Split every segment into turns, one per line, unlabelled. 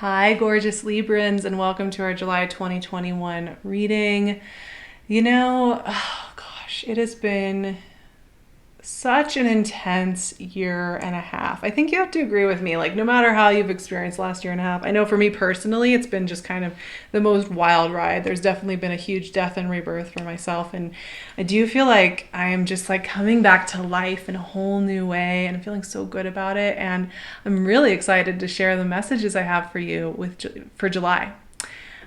Hi, gorgeous Librans, and welcome to our July 2021 reading. Oh gosh, it has been such an intense year and a half. I think you have to agree with me, like, no matter how you've experienced the last year and a half. I know for me personally, it's been just kind of the most wild ride. There's definitely been a huge death and rebirth for myself, and I do feel like I am just like coming back to life in a whole new way, and I'm feeling so good about it. And I'm really excited to share the messages I have for you for July.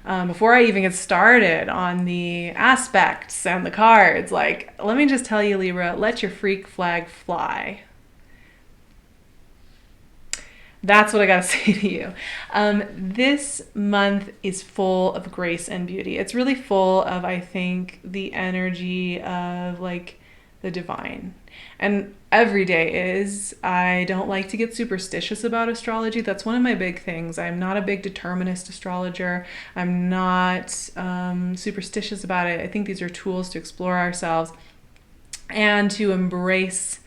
Before I even get started on the aspects and the cards, like, let me just tell you, Libra, let your freak flag fly. That's what I gotta say to you. This month is full of grace and beauty. It's really full of, I think, the energy of like the divine. And every day is. I don't like to get superstitious about astrology. That's one of my big things. I'm not a big determinist astrologer. I'm not superstitious about it. I think these are tools to explore ourselves and to embrace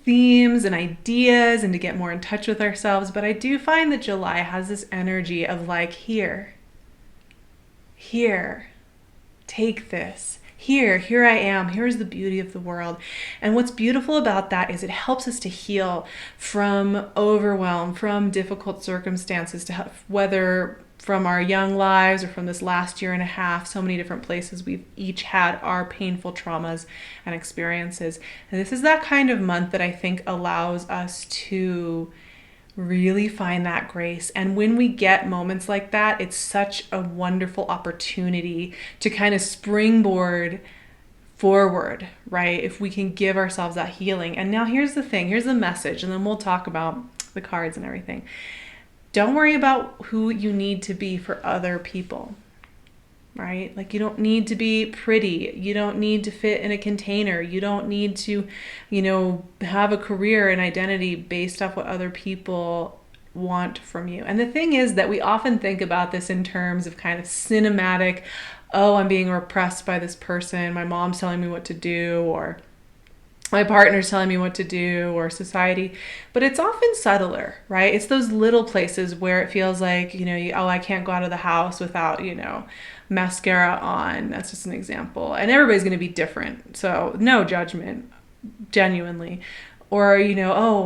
themes and ideas and to get more in touch with ourselves. But I do find that July has this energy of like, here, take this. Here I am. Here's the beauty of the world. And what's beautiful about that is it helps us to heal from overwhelm, from difficult circumstances, whether from our young lives or from this last year and a half, so many different places we've each had our painful traumas and experiences. And this is that kind of month that I think allows us to really find that grace. And when we get moments like that, it's such a wonderful opportunity to kind of springboard forward, right? If we can give ourselves that healing. And now here's the thing, here's the message, and then we'll talk about the cards and everything. Don't worry about who you need to be for other people, right? Like, you don't need to be pretty. You don't need to fit in a container. You don't need to, have a career and identity based off what other people want from you. And the thing is that we often think about this in terms of kind of cinematic, oh, I'm being repressed by this person. My mom's telling me what to do, or my partner's telling me what to do, or society. But it's often subtler, right? It's those little places where it feels like, I can't go out of the house without, mascara on. That's just an example. And everybody's going to be different. So no judgment, genuinely. Or,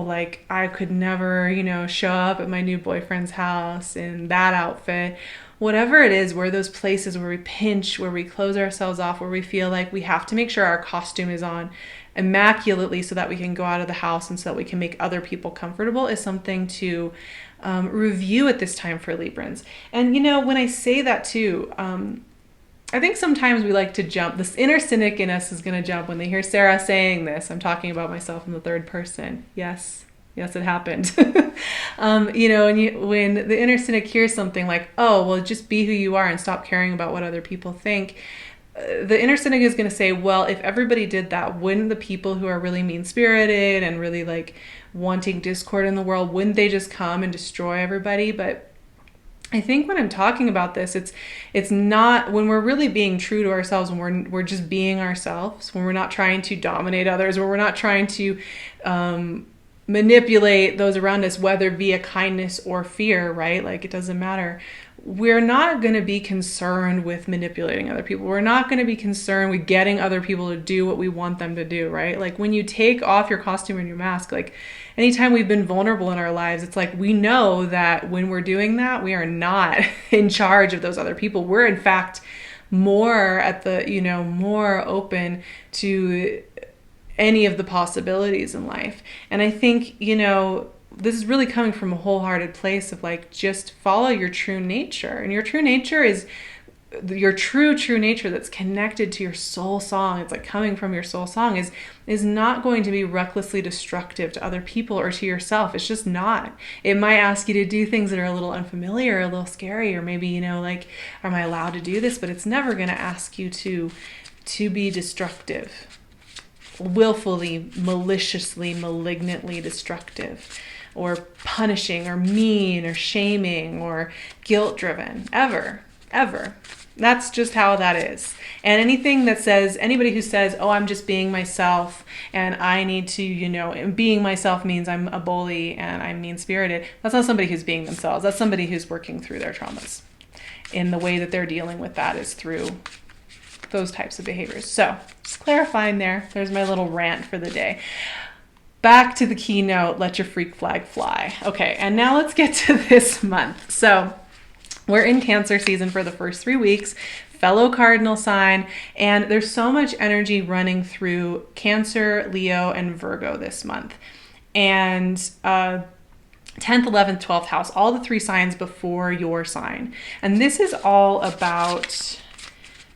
like, I could never, show up at my new boyfriend's house in that outfit. Whatever it is, we're those places where we pinch, where we close ourselves off, where we feel like we have to make sure our costume is on immaculately so that we can go out of the house and so that we can make other people comfortable, is something to review at this time for Librans. And, when I say that too, I think sometimes we like to jump. This inner cynic in us is going to jump when they hear Sarah saying this. I'm talking about myself in the third person. Yes, it happened. When the inner cynic hears something like, oh, well, just be who you are and stop caring about what other people think. The inner cynic is going to say, well, if everybody did that, wouldn't the people who are really mean-spirited and really like wanting discord in the world, wouldn't they just come and destroy everybody? But I think when I'm talking about this, it's not, when we're really being true to ourselves, when we're just being ourselves, when we're not trying to dominate others, when we're not trying to manipulate those around us, whether via kindness or fear, right? Like, it doesn't matter. We're not going to be concerned with manipulating other people. We're not going to be concerned with getting other people to do what we want them to do, right? Like, when you take off your costume and your mask, like, anytime we've been vulnerable in our lives, it's like we know that when we're doing that, we are not in charge of those other people. We're, in fact, more at the, more open to any of the possibilities in life. And I think, this is really coming from a wholehearted place of like, just follow your true nature. And your true nature is your true nature that's connected to your soul song. It's like coming from your soul song is not going to be recklessly destructive to other people or to yourself. It's just not. It might ask you to do things that are a little unfamiliar, a little scary, or maybe, like, am I allowed to do this? But it's never going to ask you to be destructive, willfully, maliciously, malignantly destructive, or punishing, or mean, or shaming, or guilt-driven, ever. That's just how that is. And anything that says, anybody who says, oh, I'm just being myself and I need to, and being myself means I'm a bully and I'm mean-spirited, that's not somebody who's being themselves. That's somebody who's working through their traumas. And the way that they're dealing with that is through those types of behaviors. So just clarifying there. There's my little rant for the day. Back to the keynote, let your freak flag fly. Okay, and now let's get to this month. So we're in Cancer season for the first 3 weeks, fellow cardinal sign, and there's so much energy running through Cancer, Leo, and Virgo this month. And 10th, 11th, 12th house, all the 3 signs before your sign. And this is all about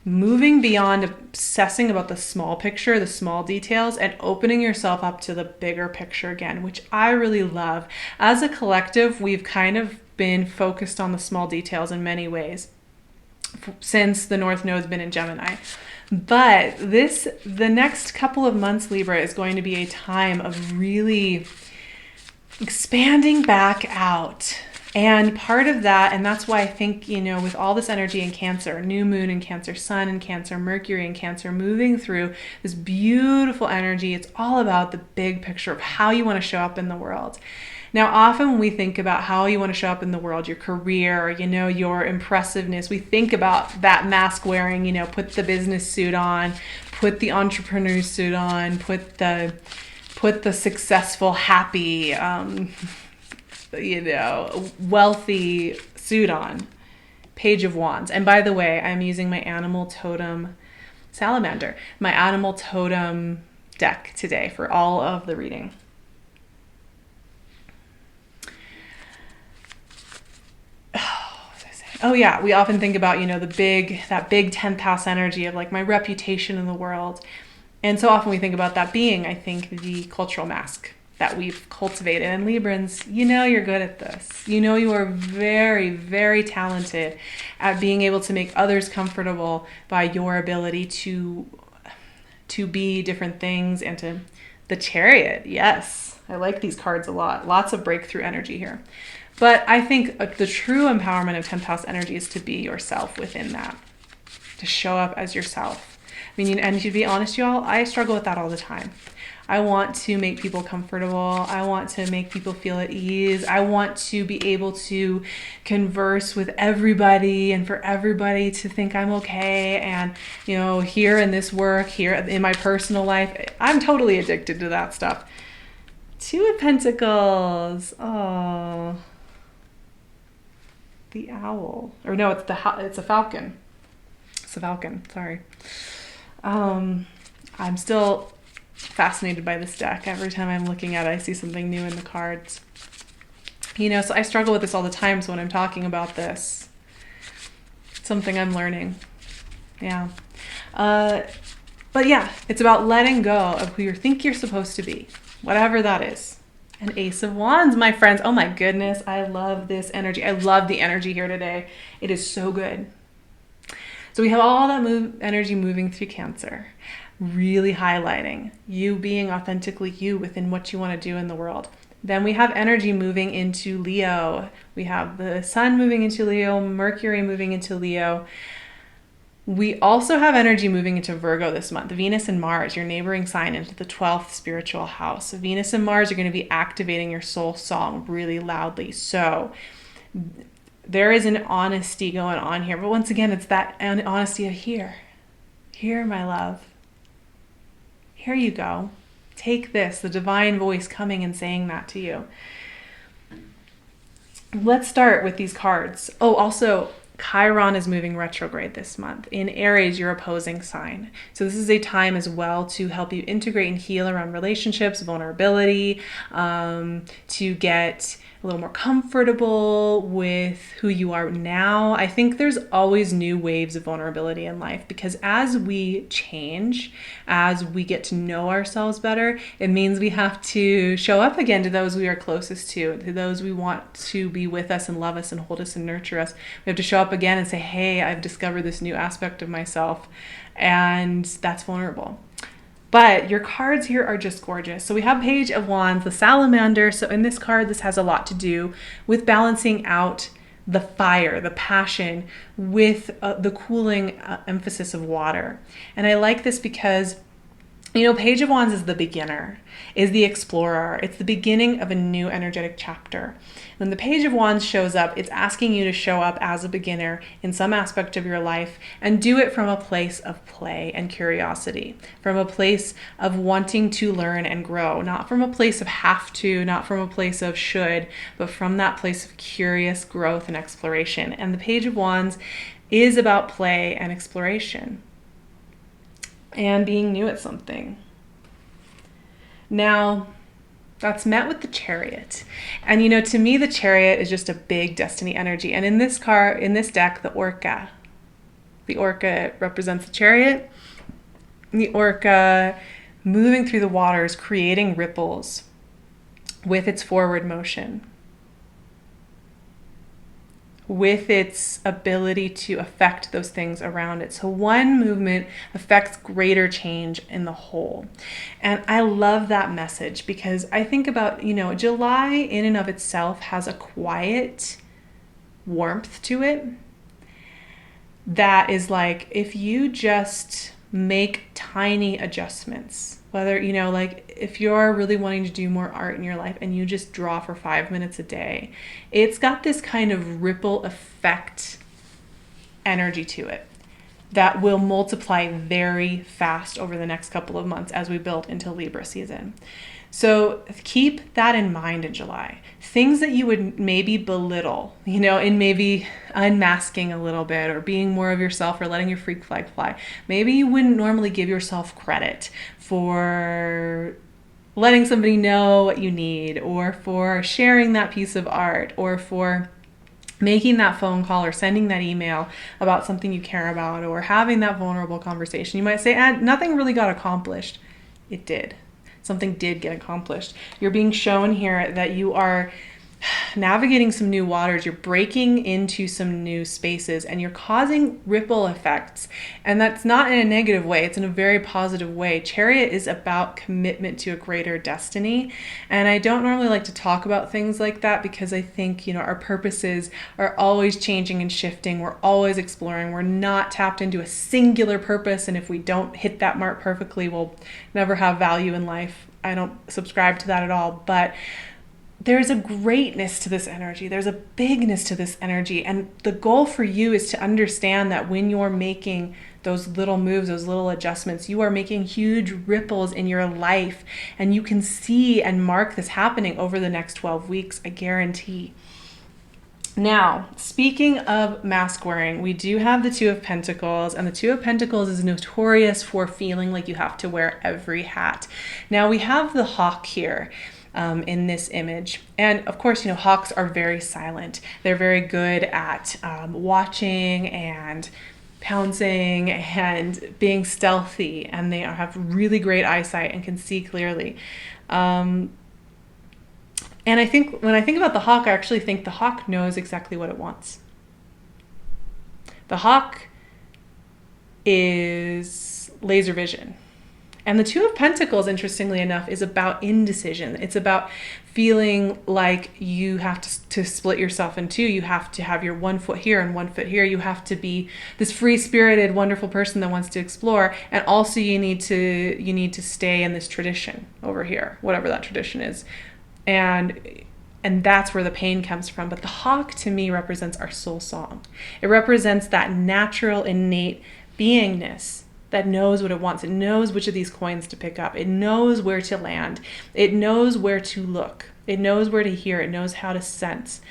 moving beyond obsessing about the small picture, the small details, and opening yourself up to the bigger picture again, which I really love. As a collective, we've kind of been focused on the small details in many ways since the North Node's been in Gemini. But the next couple of months, Libra, is going to be a time of really expanding back out. And part of that, and that's why I think, with all this energy in Cancer, new moon in Cancer, sun in Cancer, Mercury in Cancer, moving through this beautiful energy, it's all about the big picture of how you want to show up in the world. Now, often when we think about how you want to show up in the world, your career, your impressiveness, we think about that mask wearing, put the business suit on, put the entrepreneur suit on, put the successful, happy, wealthy suit on. Page of Wands. And by the way, I'm using my animal totem salamander, my animal totem deck today for all of the reading. Oh yeah, we often think about, that big 10th house energy of like my reputation in the world. And so often we think about that being, I think, the cultural mask that we've cultivated. And Librans, you're good at this. You are very, very talented at being able to make others comfortable by your ability to be different things and to the Chariot. Yes, I like these cards a lot. Lots of breakthrough energy here. But I think the true empowerment of 10th house energy is to be yourself within that, to show up as yourself. I mean, and to be honest, y'all, I struggle with that all the time. I want to make people comfortable. I want to make people feel at ease. I want to be able to converse with everybody and for everybody to think I'm okay. And, here in this work, here in my personal life, I'm totally addicted to that stuff. 2 of Pentacles. Oh, the owl. Or no, it's a falcon. It's a falcon. Sorry. I'm still fascinated by this deck. Every time I'm looking at it, I see something new in the cards. So I struggle with this all the time. So when I'm talking about this, it's something I'm learning. Yeah. But yeah, it's about letting go of who you think you're supposed to be, whatever that is. An Ace of Wands, my friends. Oh my goodness. I love this energy. I love the energy here today. It is so good. So we have all that energy moving through Cancer, really highlighting you being authentically you within what you want to do in the world. Then we have energy moving into Leo. We have the sun moving into Leo, Mercury moving into Leo. We also have energy moving into Virgo this month. Venus and Mars, your neighboring sign, into the 12th spiritual house. Venus and Mars are going to be activating your soul song really loudly. So there is an honesty going on here. But once again, it's that honesty of here, my love. Here you go. Take this, the divine voice coming and saying that to you. Let's start with these cards. Oh, also, Chiron is moving retrograde this month. In Aries, your opposing sign. So this is a time as well to help you integrate and heal around relationships, vulnerability, to get a little more comfortable with who you are now. I think there's always new waves of vulnerability in life because as we change, as we get to know ourselves better, it means we have to show up again to those we are closest to those we want to be with us and love us and hold us and nurture us. We have to show up again and say, hey, I've discovered this new aspect of myself, and that's vulnerable. But your cards here are just gorgeous. So we have Page of Wands, the salamander. So in this card, this has a lot to do with balancing out the fire, the passion, with the cooling emphasis of water. And I like this because, you know, Page of Wands is the beginner, is the explorer. It's the beginning of a new energetic chapter. When the Page of Wands shows up, it's asking you to show up as a beginner in some aspect of your life and do it from a place of play and curiosity, from a place of wanting to learn and grow, not from a place of have to, not from a place of should, but from that place of curious growth and exploration. And the Page of Wands is about play and exploration and being new at something. Now, that's met with the Chariot. And you know, to me, the Chariot is just a big destiny energy. And in this deck, the Orca represents the Chariot. The Orca moving through the waters, creating ripples with its forward motion, with its ability to affect those things around it. So one movement affects greater change in the whole. And I love that message because I think about, you know, July in and of itself has a quiet warmth to it that is like, if you just make tiny adjustments, whether, you know, like if you're really wanting to do more art in your life and you just draw for 5 minutes a day, it's got this kind of ripple effect energy to it that will multiply very fast over the next couple of months as we build into Libra season. So keep that in mind in July. Things that you would maybe belittle, you know, in maybe unmasking a little bit or being more of yourself or letting your freak flag fly. Maybe you wouldn't normally give yourself credit for letting somebody know what you need, or for sharing that piece of art, or for making that phone call or sending that email about something you care about, or having that vulnerable conversation. You might say, nothing really got accomplished. It did. Something did get accomplished. You're being shown here that you are navigating some new waters. You're breaking into some new spaces and you're causing ripple effects. And that's not in a negative way. It's in a very positive way. Chariot is about commitment to a greater destiny. And I don't normally like to talk about things like that because I think, you know, our purposes are always changing and shifting. We're always exploring. We're not tapped into a singular purpose. And if we don't hit that mark perfectly, we'll never have value in life. I don't subscribe to that at all. But there's a greatness to this energy. There's a bigness to this energy. And the goal for you is to understand that when you're making those little moves, those little adjustments, you are making huge ripples in your life. And you can see and mark this happening over the next 12 weeks, I guarantee. Now, speaking of mask wearing, we do have the Two of Pentacles, and the Two of Pentacles is notorious for feeling like you have to wear every hat. Now, we have the hawk here. In this image. And of course, you know, hawks are very silent. They're very good at watching and pouncing and being stealthy, and they have really great eyesight and can see clearly. And I think when I think about the hawk, I actually think the hawk knows exactly what it wants. The hawk is laser vision. And the Two of Pentacles, interestingly enough, is about indecision. It's about feeling like you have to split yourself in two. You have to have your 1 foot here and 1 foot here. You have to be this free-spirited, wonderful person that wants to explore. And also you need to stay in this tradition over here, whatever that tradition is. And that's where the pain comes from. But the hawk, to me, represents our soul song. It represents that natural, innate beingness that knows what it wants. It knows which of these coins to pick up. It knows where to land. It knows where to look. It knows where to hear. It knows how to sense.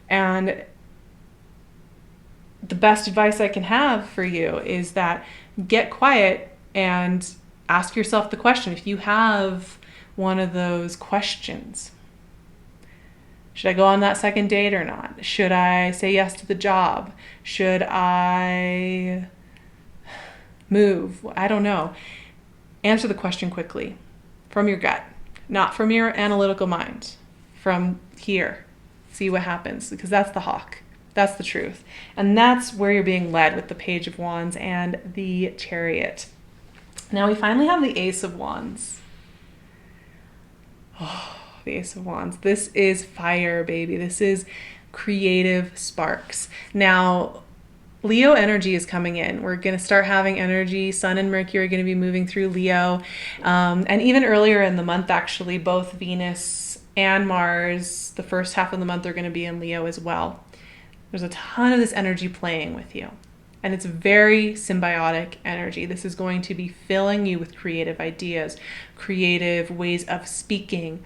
And the best advice I can have for you is that get quiet and ask yourself the question. If you have one of those questions, should I go on that second date or not? Should I say yes to the job? Should I move? I don't know. Answer the question quickly from your gut, not from your analytical mind, from here. See what happens, because that's the hawk. That's the truth. And that's where you're being led with the Page of Wands and the Chariot. Now we finally have the Ace of Wands. Oh, the Ace of Wands. This is fire, baby. This is creative sparks. Now, Leo energy is coming in. We're going to start having energy. Sun and Mercury are going to be moving through Leo. And even earlier in the month, actually, both Venus and Mars, the first half of the month, are going to be in Leo as well. There's a ton of this energy playing with you. And it's very symbiotic energy. This is going to be filling you with creative ideas, creative ways of speaking,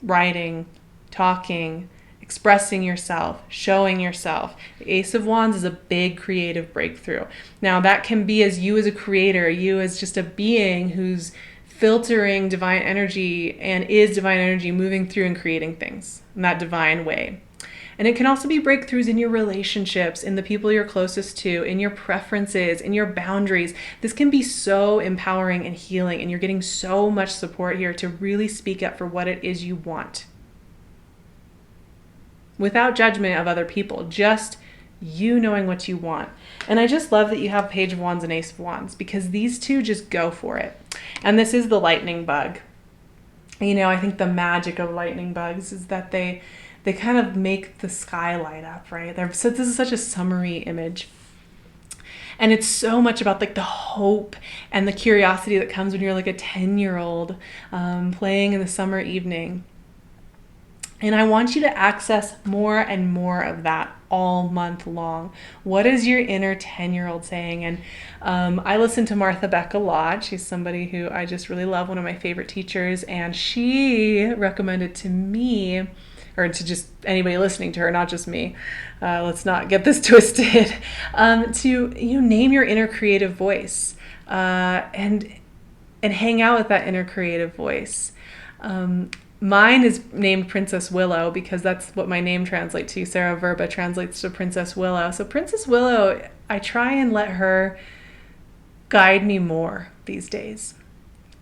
writing, talking, expressing yourself, showing yourself. The Ace of Wands is a big creative breakthrough. Now, that can be as you as a creator, you as just a being who's filtering divine energy and is divine energy moving through and creating things in that divine way. And it can also be breakthroughs in your relationships, in the people you're closest to, in your preferences, in your boundaries. This can be so empowering and healing, and you're getting so much support here to really speak up for what it is you want. Without judgment of other people, just you knowing what you want. And I just love that you have Page of Wands and Ace of Wands, because these two just go for it. And this is the lightning bug. You know, I think the magic of lightning bugs is that they kind of make the sky light up, right? So this is such a summery image. And it's so much about like the hope and the curiosity that comes when you're like a 10-year-old playing in the summer evening. And I want you to access more and more of that all month long. What is your inner 10-year-old saying? And I listen to Martha Beck a lot. She's somebody who I just really love, one of my favorite teachers. And she recommended to me, or to just anybody listening to her, not just me, let's not get this twisted, to name your inner creative voice and hang out with that inner creative voice. Mine is named Princess Willow because that's what my name translates to. Sarah Vrba translates to Princess Willow. So Princess Willow, I try and let her guide me more these days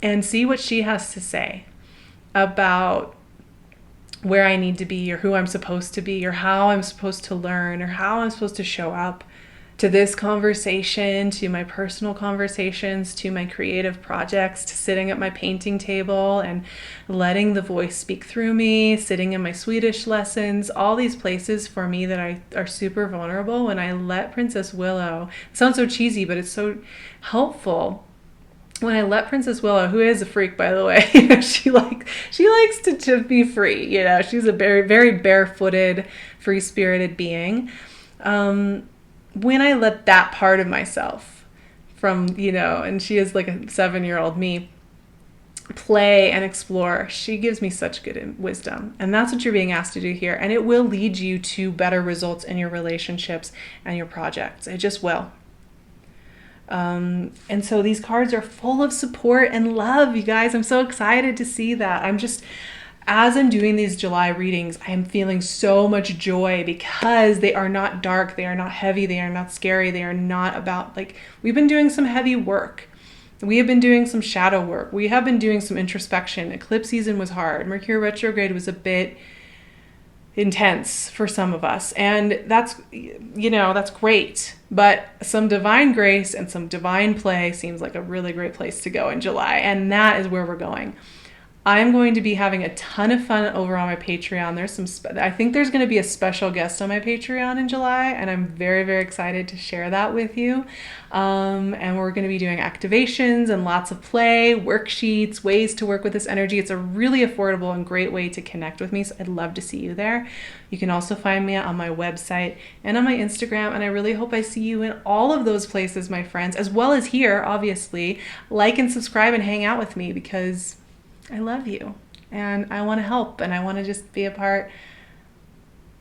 and see what she has to say about where I need to be, or who I'm supposed to be, or how I'm supposed to learn, or how I'm supposed to show up to this conversation, to my personal conversations, to my creative projects, to sitting at my painting table and letting the voice speak through me, sitting in my Swedish lessons, all these places for me that are super vulnerable. When I let Princess Willow, it sounds so cheesy, but it's so helpful. When I let Princess Willow, who is a freak, by the way, she likes to be free. She's a very, very barefooted, free-spirited being. When I let that part of myself from, and she is like a 7-year-old me, play and explore, she gives me such good wisdom. And that's what you're being asked to do here. And it will lead you to better results in your relationships and your projects. It just will. And so these cards are full of support and love, you guys. I'm so excited to see that. As I'm doing these July readings, I am feeling so much joy because they are not dark, they are not heavy, they are not scary, they are not about, we've been doing some heavy work. We have been doing some shadow work. We have been doing some introspection. Eclipse season was hard. Mercury retrograde was a bit intense for some of us. And that's great. But some divine grace and some divine play seems like a really great place to go in July. And that is where we're going. I'm going to be having a ton of fun over on my Patreon. I think there's going to be a special guest on my Patreon in July, and I'm very, very excited to share that with you. And we're going to be doing activations and lots of play, worksheets, ways to work with this energy. It's a really affordable and great way to connect with me, so I'd love to see you there. You can also find me on my website and on my Instagram, and I really hope I see you in all of those places, my friends, as well as here, obviously. Like and subscribe and hang out with me because I love you and I want to help and I want to just be a part.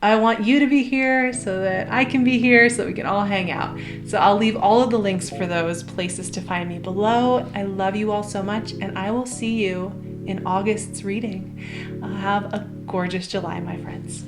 I want you to be here so that I can be here so that we can all hang out. So I'll leave all of the links for those places to find me below. I love you all so much and I will see you in August's reading. Have a gorgeous July, my friends.